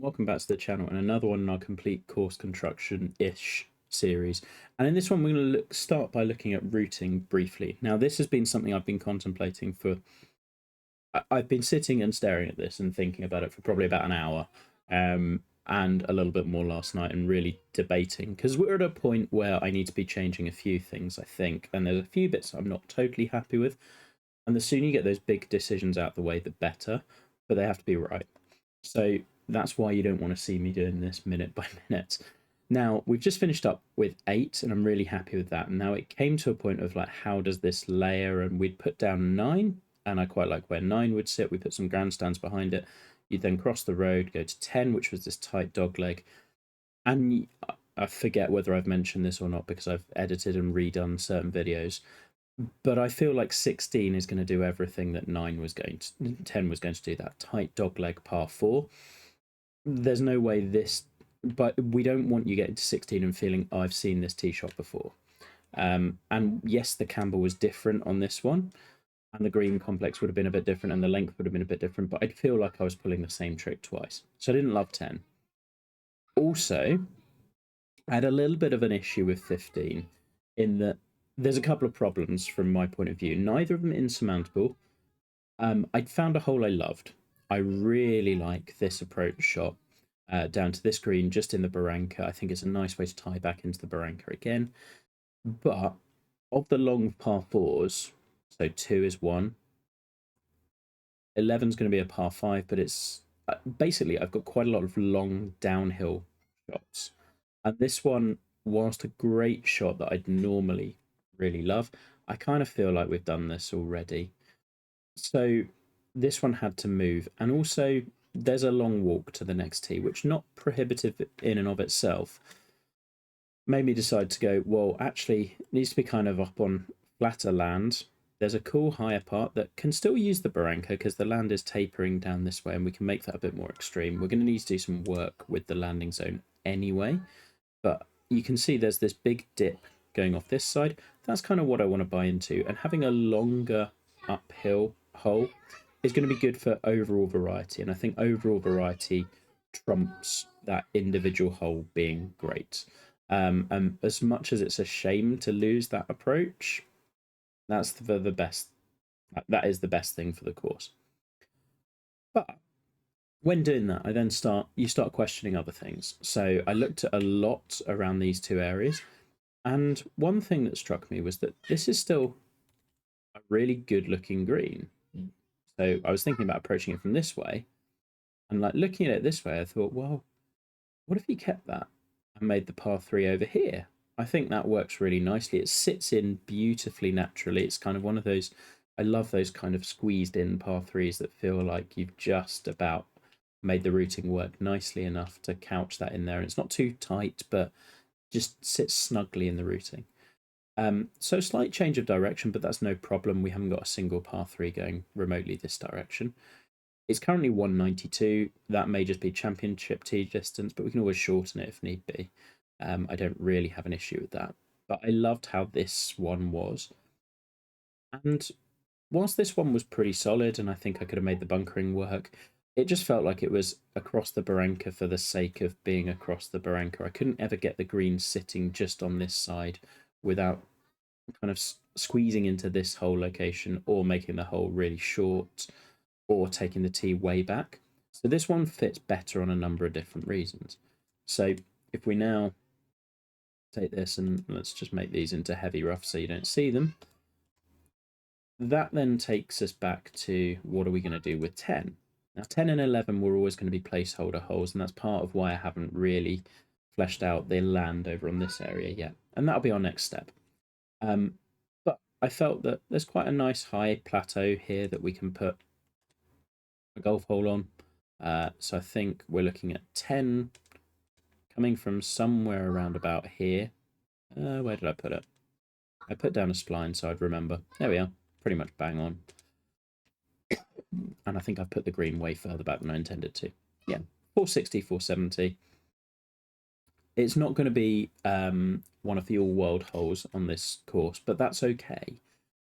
Welcome back to the channel and another one in our complete course construction-ish series. And in this one, we're going to start by looking at routing briefly. Now, this has been something I've been contemplating for... I've been sitting and staring at this and thinking about it for probably about an hour, and a little bit more last night, and really debating, because we're at a point where I need to be changing a few things, I think, and there's a few bits I'm not totally happy with. And the sooner you get those big decisions out the way, the better, but they have to be right. So that's why you don't want to see me doing this minute by minute. Now, we've just finished up with 8, and I'm really happy with that. And now it came to a point of, like, how does this layer? And we'd put down 9, and I quite like where 9 would sit. We put some grandstands behind it. You'd then cross the road, go to 10, which was this tight dogleg. And I forget whether I've mentioned this or not because I've edited and redone certain videos. But I feel like 16 is going to do everything that 10 was going to do, that tight dogleg par 4. There's no way this, but we don't want you getting to 16 and feeling, oh, I've seen this tee shot before. And yes, the camber was different on this one, and the green complex would have been a bit different, and the length would have been a bit different, but I'd feel like I was pulling the same trick twice. So I didn't love 10. Also, I had a little bit of an issue with 15 in that there's a couple of problems from my point of view. Neither of them insurmountable. I'd found a hole I loved. I really like this approach shot down to this green, just in the barranca. I think it's a nice way to tie back into the barranca again. But of the long par 4s, so 2 is 1. 11's going to be a par 5, but it's basically I've got quite a lot of long downhill shots. And this one, whilst a great shot that I'd normally really love, I kind of feel like we've done this already. So this one had to move, and also there's a long walk to the next tee, which, not prohibitive in and of itself, made me decide to go, well, actually it needs to be kind of up on flatter land. There's a cool higher part that can still use the barranca because the land is tapering down this way, and we can make that a bit more extreme. We're going to need to do some work with the landing zone anyway, but you can see there's this big dip going off this side. That's kind of what I want to buy into, and having a longer uphill hole is going to be good for overall variety, and I think overall variety trumps that individual hole being great. And as much as it's a shame to lose that approach, that's the best. That is the best thing for the course. But when doing that, you start questioning other things. So I looked at a lot around these two areas, and one thing that struck me was that this is still a really good looking green. So I was thinking about approaching it from this way, and like looking at it this way, I thought, well, what if you kept that and made the par 3 over here? I think that works really nicely. It sits in beautifully naturally. It's kind of one of those, I love those kind of squeezed in par 3s that feel like you've just about made the routing work nicely enough to couch that in there. And it's not too tight, but just sits snugly in the routing. So slight change of direction, but that's no problem. We haven't got a single par 3 going remotely this direction. It's currently 192. That may just be championship tee distance, but we can always shorten it if need be. I don't really have an issue with that. But I loved how this one was. And whilst this one was pretty solid, and I think I could have made the bunkering work, it just felt like it was across the barranca for the sake of being across the barranca. I couldn't ever get the green sitting just on this side without kind of squeezing into this hole location, or making the hole really short, or taking the tee way back. So this one fits better on a number of different reasons. So if we now take this, and let's just make these into heavy rough so you don't see them, that then takes us back to what are we going to do with 10? Now 10 and 11 were always going to be placeholder holes, and that's part of why I haven't really fleshed out the land over on this area yet, and that'll be our next step. But I felt that there's quite a nice high plateau here that we can put a golf hole on. So I think we're looking at 10 coming from somewhere around about here. Where did I put it? I put down a spline so I'd remember. There we are, pretty much bang on. And I think I've put the green way further back than I intended to. Yeah, 460, 470. It's not going to be one of the all-world holes on this course, but that's okay.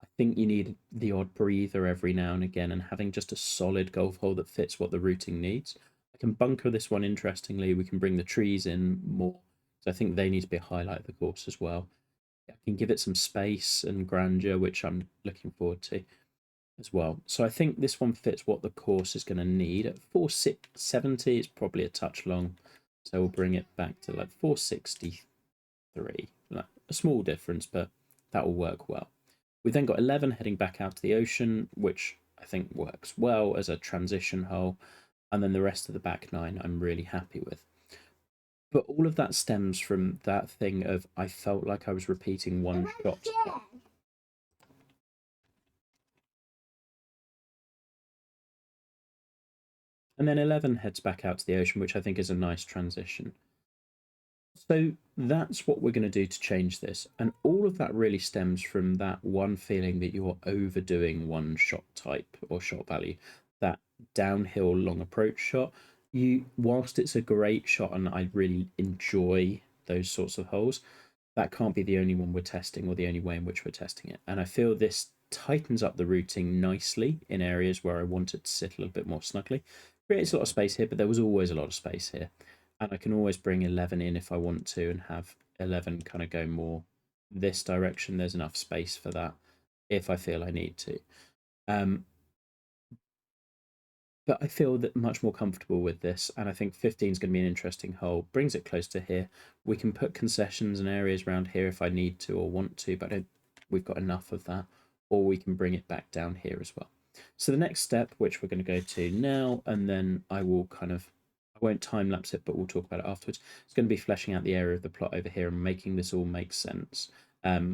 I think you need the odd breather every now and again, and having just a solid golf hole that fits what the routing needs, I I can bunker this one interestingly. We can bring the trees in more. So I think they need to be a highlight of the course as well. I can give it some space and grandeur, which I'm looking forward to as well. So I think this one fits what the course is going to need. At 470, it's probably a touch long. So we'll bring it back to like 463. Like a small difference, but that will work well. We've then got 11 heading back out to the ocean, which I think works well as a transition hole. And then the rest of the back 9 I'm really happy with. But all of that stems from that thing of I felt like I was repeating one shot. And then 11 heads back out to the ocean, which I think is a nice transition. So that's what we're going to do to change this. And all of that really stems from that one feeling that you're overdoing one shot type or shot value, that downhill long approach shot. Whilst it's a great shot and I really enjoy those sorts of holes, that can't be the only one we're testing or the only way in which we're testing it. And I feel this tightens up the routing nicely in areas where I want it to sit a little bit more snugly. Creates a lot of space here, but there was always a lot of space here. And I can always bring 11 in if I want to and have 11 kind of go more this direction. There's enough space for that if I feel I need to. But I feel that much more comfortable with this, and I think 15 is going to be an interesting hole. Brings it close to here. We can put concessions and areas around here if I need to or want to, but we've got enough of that. Or we can bring it back down here as well. So the next step, which we're going to go to now, and then I won't time lapse it, but we'll talk about it afterwards. It's going to be fleshing out the area of the plot over here and making this all make sense.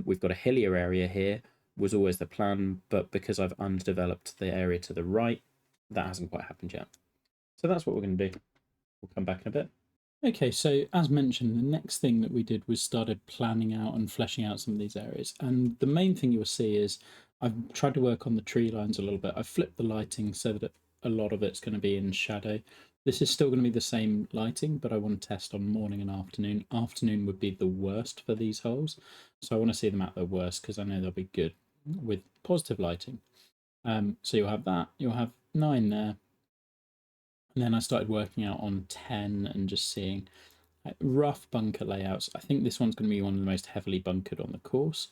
We've got a hillier area here, was always the plan, but because I've undeveloped the area to the right, that hasn't quite happened yet. So that's what we're going to do. We'll come back in a bit. Okay, so as mentioned, the next thing that we did was started planning out and fleshing out some of these areas. And the main thing you'll see is I've tried to work on the tree lines a little bit. I've flipped the lighting so that a lot of it's going to be in shadow. This is still going to be the same lighting, but I want to test on morning and afternoon. Afternoon would be the worst for these holes. So I want to see them at their worst because I know they'll be good with positive lighting. So you'll have that. You'll have 9 there. And then I started working out on 10 and just seeing rough bunker layouts. I think this one's going to be one of the most heavily bunkered on the course.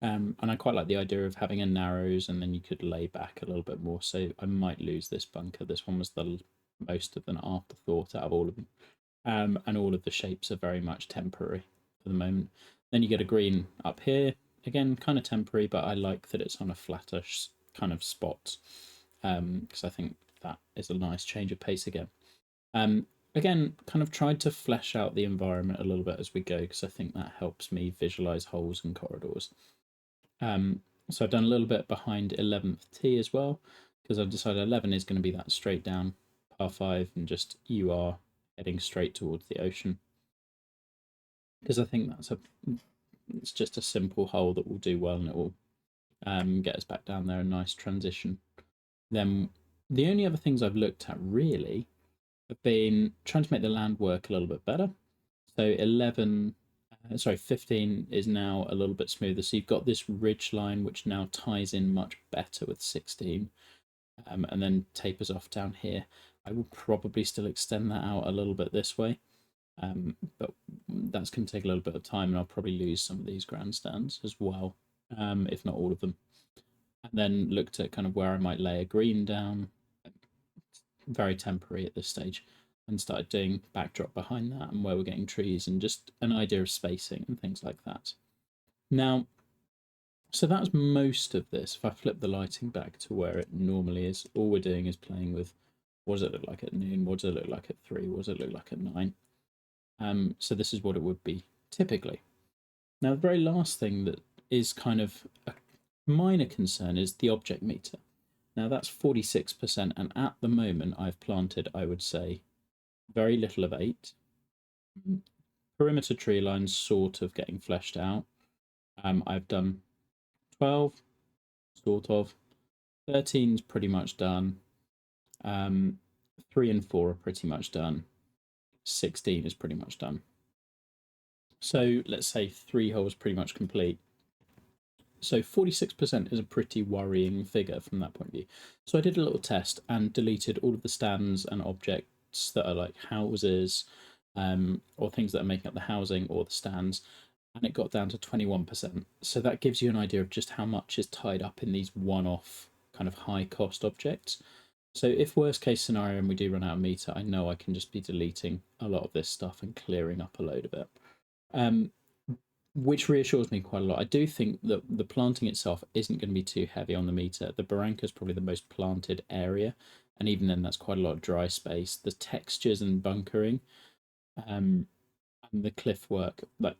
And I quite like the idea of having a narrows and then you could lay back a little bit more. So I might lose this bunker. This one was the most of an afterthought out of all of them. And all of the shapes are very much temporary for the moment. Then you get a green up here. Again, kind of temporary, but I like that it's on a flatter kind of spot because I think that is a nice change of pace again. Again, kind of tried to flesh out the environment a little bit as we go because I think that helps me visualize holes and corridors. So I've done a little bit behind 11th tee as well because I've decided 11 is going to be that straight down par 5 and just you are heading straight towards the ocean because I think it's just a simple hole that will do well and it will get us back down there, a nice transition. Then the only other things I've looked at really have been trying to make the land work a little bit better. So 15 is now a little bit smoother. So you've got this ridge line, which now ties in much better with 16 and then tapers off down here. I will probably still extend that out a little bit this way, but that's going to take a little bit of time and I'll probably lose some of these grandstands as well, if not all of them. And then looked at kind of where I might lay a green down, very temporary at this stage, and started doing backdrop behind that and where we're getting trees and just an idea of spacing and things like that. Now, so that's most of this. If I flip the lighting back to where it normally is, all we're doing is playing with what does it look like at noon, what does it look like at 3, what does it look like at 9. So this is what it would be typically. Now, the very last thing that is kind of a minor concern is the object meter. Now that's 46%, and at the moment I've planted, I would say, very little of 8. Perimeter tree lines sort of getting fleshed out. I've done 12, sort of. 13's pretty much done. 3 and 4 are pretty much done. 16 is pretty much done. So let's say 3 holes pretty much complete. So 46% is a pretty worrying figure from that point of view. So I did a little test and deleted all of the stands and object objects that are like houses, or things that are making up the housing or the stands, and it got down to 21%. So that gives you an idea of just how much is tied up in these one-off kind of high-cost objects. So if worst case scenario and we do run out of meter, I know I can just be deleting a lot of this stuff and clearing up a load of it, which reassures me quite a lot. I do think that the planting itself isn't going to be too heavy on the meter. The barranca is probably the most planted area, and even then that's quite a lot of dry space. The textures and bunkering, and the cliff work, like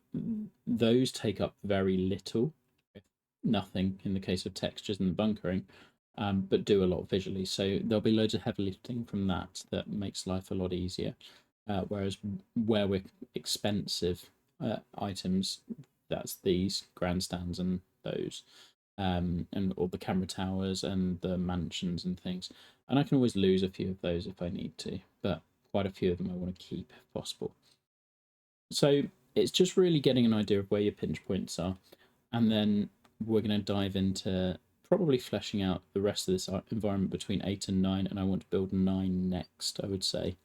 those take up very little, if nothing in the case of textures and bunkering, but do a lot visually. So there'll be loads of heavy lifting from that that makes life a lot easier. Whereas where we're expensive items, that's these grandstands and those, and all the camera towers and the mansions and things. And I can always lose a few of those if I need to, but quite a few of them I want to keep if possible. So it's just really getting an idea of where your pinch points are, and then we're going to dive into probably fleshing out the rest of this environment between 8 and 9, and I want to build 9 next, I would say,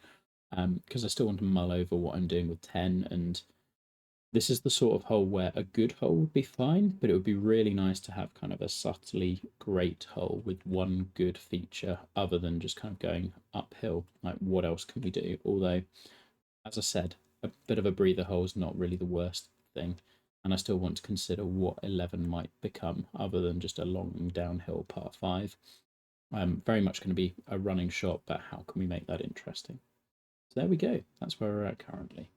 because I still want to mull over what I'm doing with 10, and this is the sort of hole where a good hole would be fine, but it would be really nice to have kind of a subtly great hole with one good feature other than just kind of going uphill. Like, what else can we do? Although, as I said, a bit of a breather hole is not really the worst thing, and I still want to consider what 11 might become other than just a long downhill par 5. Very much going to be a running shot, but how can we make that interesting? So there we go. That's where we're at currently.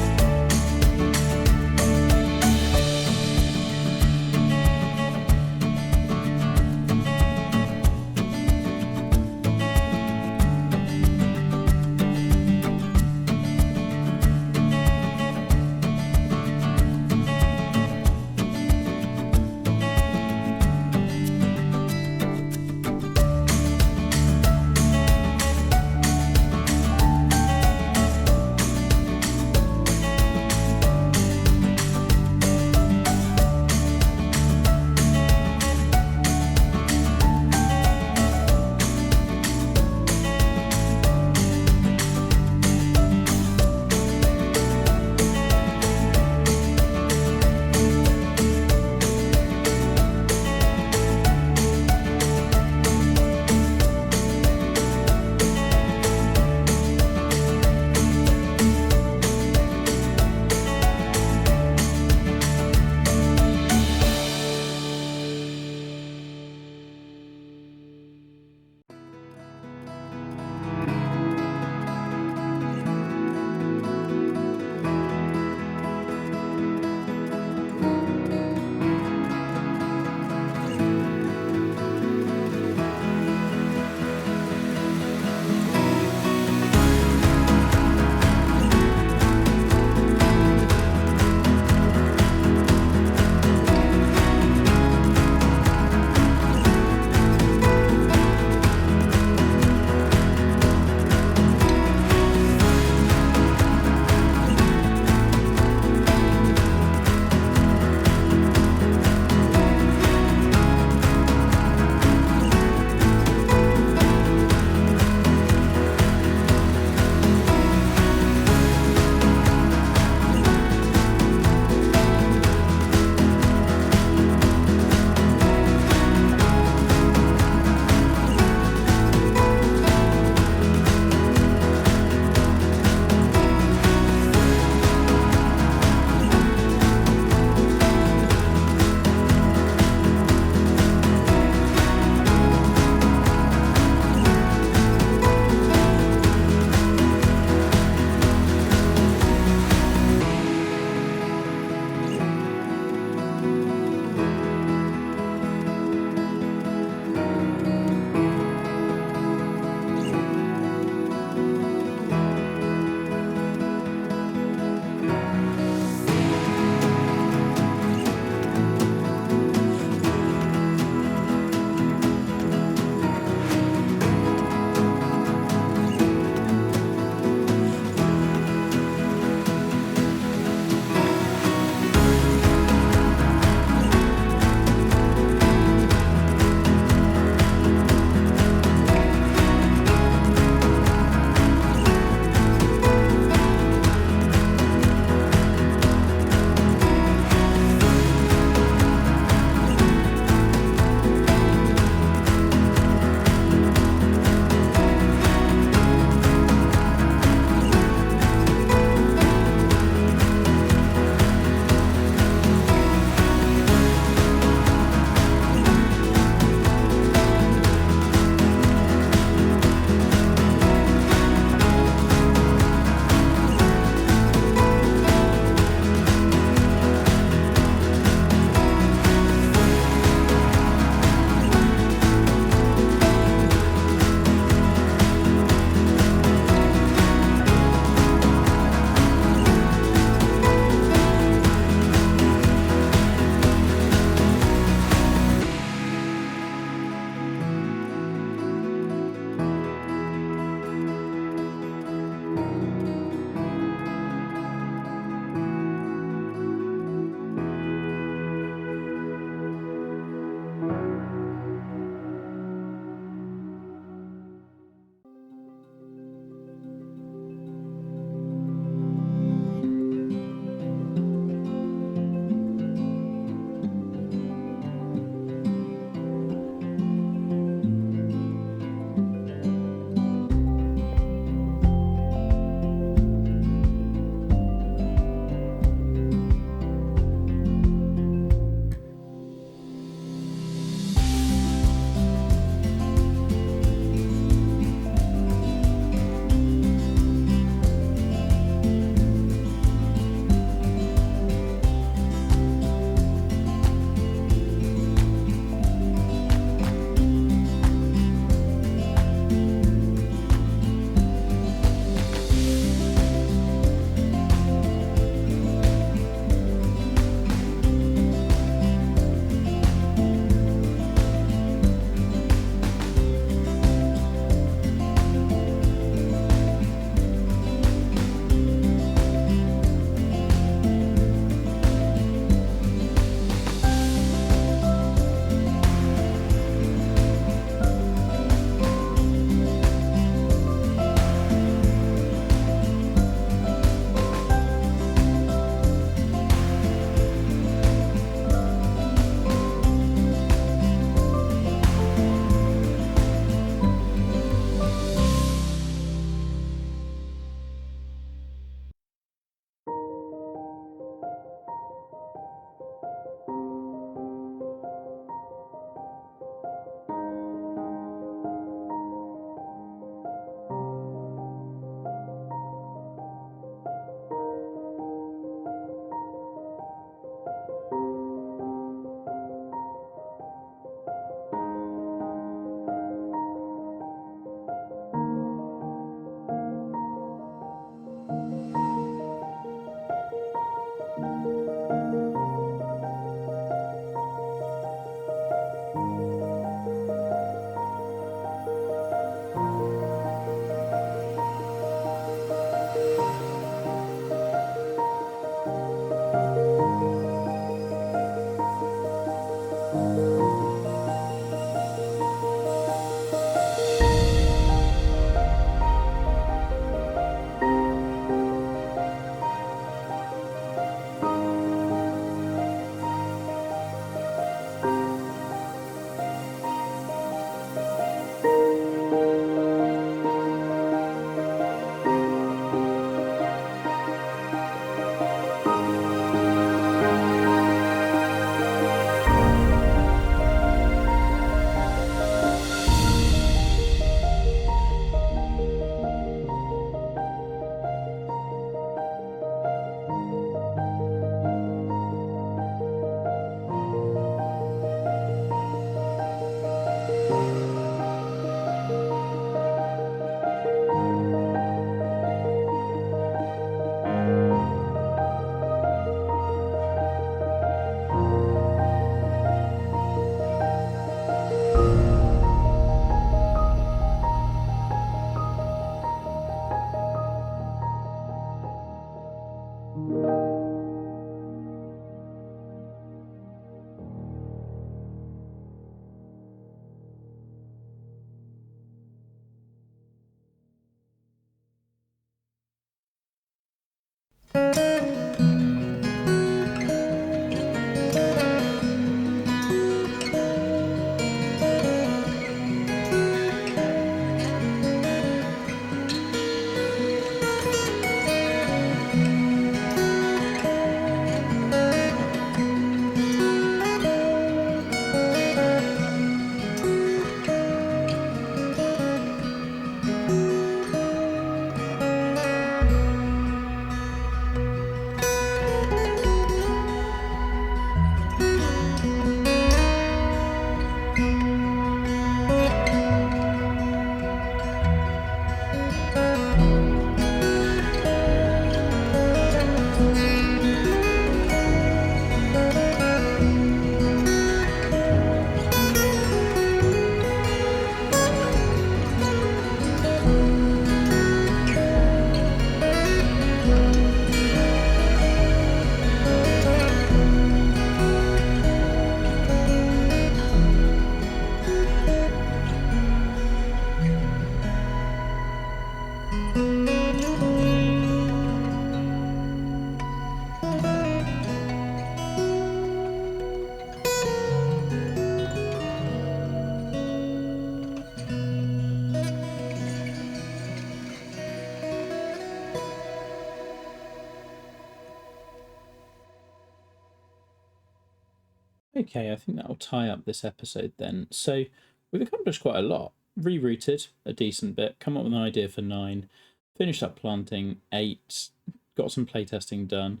Okay, I think that'll tie up this episode then. So we've accomplished quite a lot. Rerouted a decent bit, come up with an idea for 9, finished up planting 8, got some playtesting done.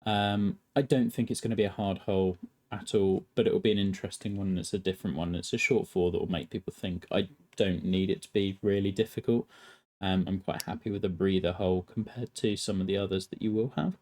I don't think it's going to be a hard hole at all, but it will be an interesting one. It's a different one. It's a short 4 that will make people think. I don't need it to be really difficult. I'm quite happy with a breather hole compared to some of the others that you will have.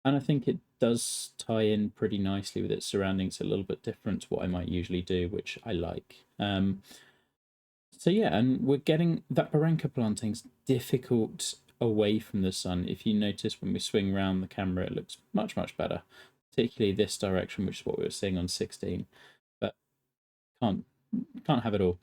And I think it does tie in pretty nicely with its surroundings, a little bit different to what I might usually do, which I like. So yeah, and we're getting that Barranca planting's difficult away from the sun. If you notice when we swing around the camera, it looks much, much better, particularly this direction, which is what we were seeing on 16, but can't have it all.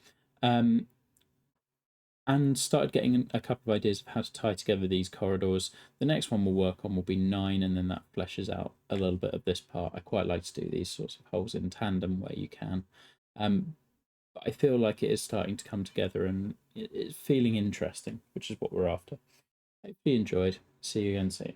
And started getting a couple of ideas of how to tie together these corridors. The next one we'll work on will be 9, and then that fleshes out a little bit of this part. I quite like to do these sorts of holes in tandem where you can. But I feel like it is starting to come together and it's feeling interesting, which is what we're after. Hope you enjoyed. See you again soon.